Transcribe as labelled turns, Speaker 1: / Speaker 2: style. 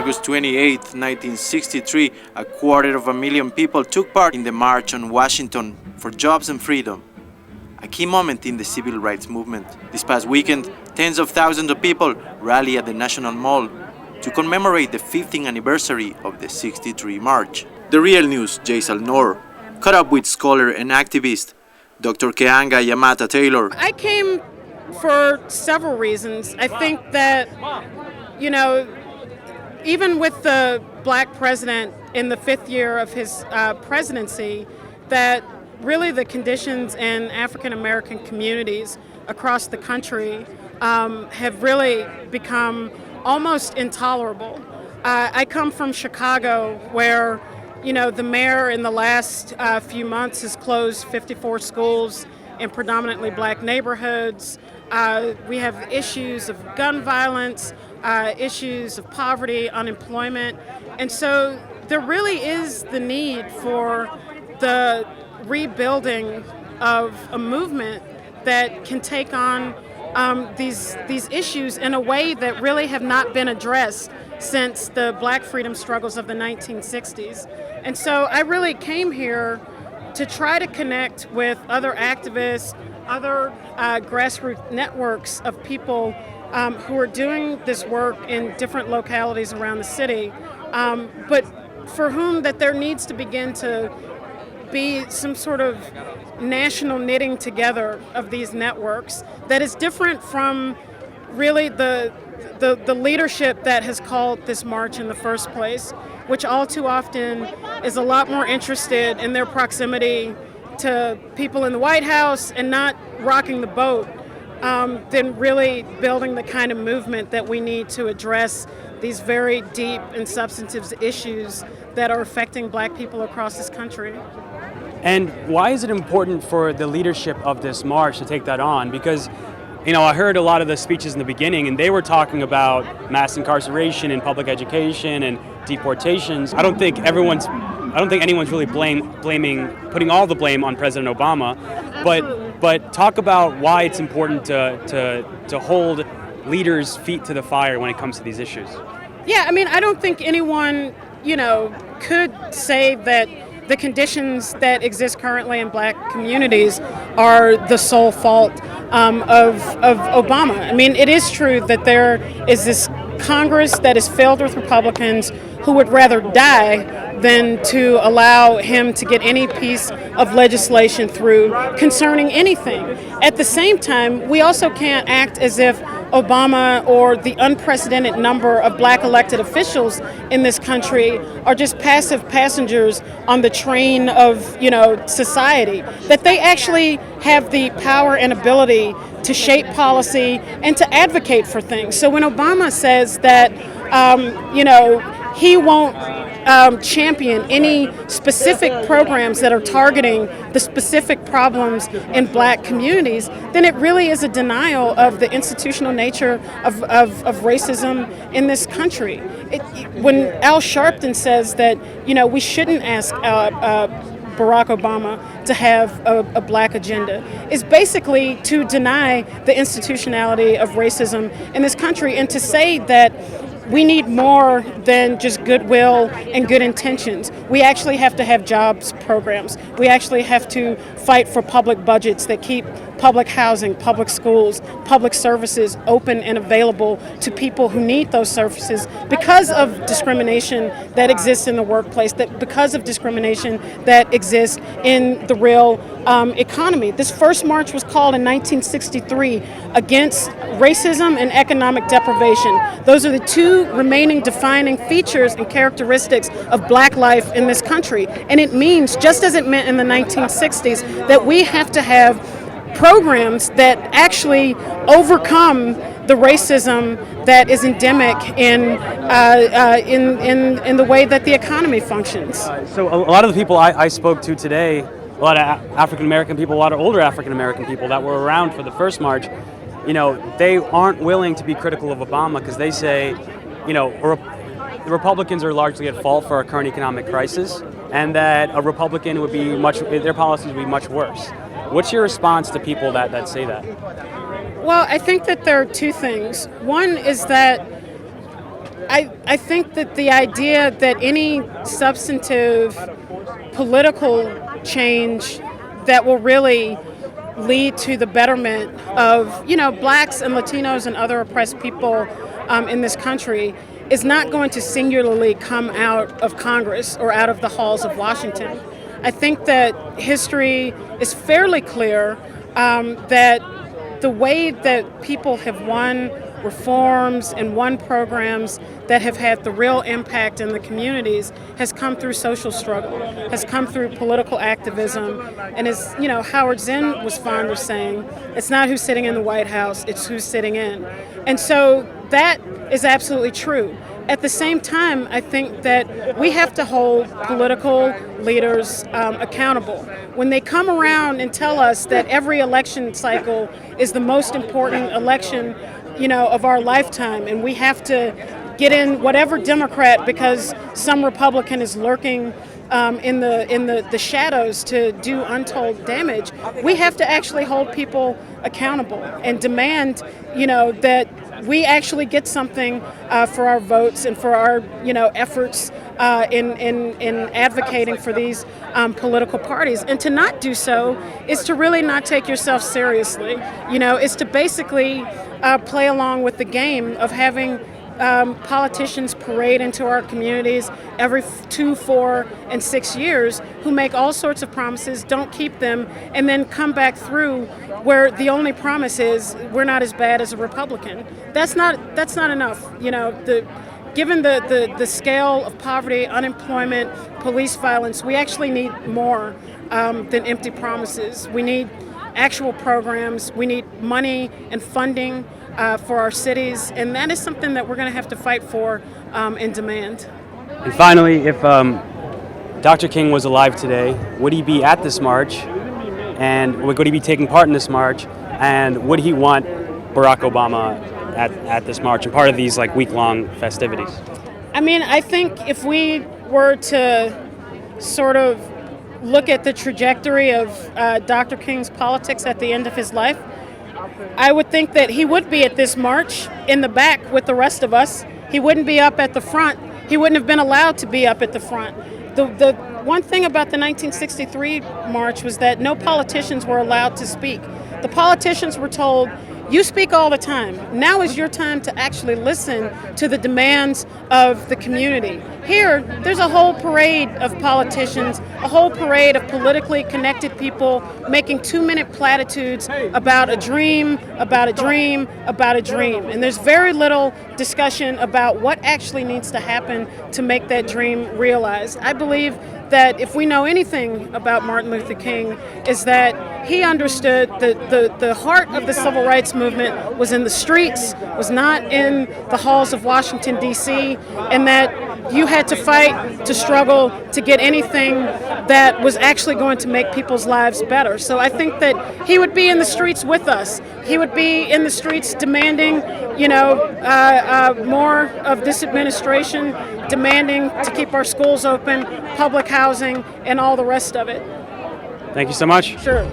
Speaker 1: August 28, 1963, 250,000 people took part in the March on Washington for Jobs and Freedom, a key moment in the civil rights movement. This past weekend, tens of thousands of people rallied at the National Mall to commemorate the 15th anniversary of the '63 March. The Real News' Jaisal Noor caught up with scholar and activist Dr. Keeanga-Yamahtta Taylor.
Speaker 2: I came for several reasons. I think that, even with the black president in the 5th year of his presidency, that really the conditions in African American communities across the country have really become almost intolerable. I come from Chicago, where the mayor in the last few months has closed 54 schools in predominantly black neighborhoods. We have issues of gun violence, issues of poverty, unemployment. And so there really is the need for the rebuilding of a movement that can take on these issues in a way that really have not been addressed since the black freedom struggles of the 1960s. And so I really came here to try to connect with other activists, other grassroots networks of people who are doing this work in different localities around the city, but for whom that there needs to begin to be some sort of national knitting together of these networks that is different from really the leadership that has called this march in the first place, which all too often is a lot more interested in their proximity to people in the White House and not rocking the boat than really building the kind of movement that we need to address these very deep and substantive issues that are affecting black people across this country.
Speaker 3: And why is it important for the leadership of this march to take that on? Because I heard a lot of the speeches in the beginning, and they were talking about mass incarceration and public education and deportations. I don't think anyone's really putting all the blame on President Obama, but talk about why it's important to hold leaders' feet to the fire when it comes to these issues.
Speaker 2: Yeah, I don't think anyone, could say that the conditions that exist currently in black communities are the sole fault of Obama. It is true that there is this Congress that is filled with Republicans who would rather die than to allow him to get any piece of legislation through concerning anything. At the same time, we also can't act as if Obama or the unprecedented number of black elected officials in this country are just passive passengers on the train of, society, that they actually have the power and ability to shape policy and to advocate for things. So when Obama says that, he won't champion any specific programs that are targeting the specific problems in black communities, then it really is a denial of the institutional nature of racism in this country. When Al Sharpton says that, we shouldn't ask Barack Obama to have a black agenda, is basically to deny the institutionality of racism in this country and to say that we need more than just goodwill and good intentions. We actually have to have jobs programs. We actually have to fight for public budgets that keep public housing, public schools, public services open and available to people who need those services because of discrimination that exists in the workplace, that because of discrimination that exists in the real economy. This first march was called in 1963 against racism and economic deprivation. Those are the two remaining defining features and characteristics of black life in this country. And it means, just as it meant in the 1960s, that we have to have programs that actually overcome the racism that is endemic in the way that the economy functions.
Speaker 3: So a lot of the people I spoke to today, a lot of African American people, a lot of older African American people that were around for the first march, they aren't willing to be critical of Obama because they say, the Republicans are largely at fault for our current economic crisis, and that a Republican would be their policies would be much worse. What's your response to people that say that?
Speaker 2: Well, I think that there are two things. One is that I think that the idea that any substantive political change that will really lead to the betterment of, blacks and Latinos and other oppressed people in this country is not going to singularly come out of Congress or out of the halls of Washington. I think that history is fairly clear that the way that people have won reforms and won programs that have had the real impact in the communities has come through social struggle, has come through political activism, and as Howard Zinn was fond of saying, it's not who's sitting in the White House, it's who's sitting in. And so that is absolutely true. At the same time, I think that we have to hold political leaders accountable. When they come around and tell us that every election cycle is the most important election, of our lifetime, and we have to get in whatever Democrat because some Republican is lurking in the shadows to do untold damage, we have to actually hold people accountable and demand, that we actually get something for our votes and for our, efforts in advocating for these political parties. And to not do so is to really not take yourself seriously. Is to basically play along with the game of having politicians parade into our communities every 2, 4, and 6 years who make all sorts of promises, don't keep them, and then come back through where the only promise is we're not as bad as a Republican. That's not enough. Given the scale of poverty, unemployment, police violence, we actually need more than empty promises. We need actual programs. We need money and funding for our cities, and that is something that we're going to have to fight for and demand.
Speaker 3: And finally, if Dr. King was alive today, would he be at this march? And would he be taking part in this march? And would he want Barack Obama at this march and part of these week-long festivities?
Speaker 2: I think if we were to sort of look at the trajectory of Dr. King's politics at the end of his life, I would think that he would be at this march in the back with the rest of us. He wouldn't be up at the front. He wouldn't have been allowed to be up at the front. The one thing about the 1963 march was that no politicians were allowed to speak. The politicians were told, you speak all the time. Now is your time to actually listen to the demands of the community. Here, there's a whole parade of politicians, a whole parade of politically connected people making 2-minute platitudes about a dream, about a dream, about a dream. And there's very little discussion about what actually needs to happen to make that dream realized. I believe that if we know anything about Martin Luther King is that he understood the heart of the civil rights movement was in the streets, was not in the halls of Washington, D.C., and that you had to fight, to struggle, to get anything that was actually going to make people's lives better. So I think that he would be in the streets with us. He would be in the streets demanding, more of this administration, demanding to keep our schools open, public housing, and all the rest of it.
Speaker 3: Thank you so much.
Speaker 2: Sure.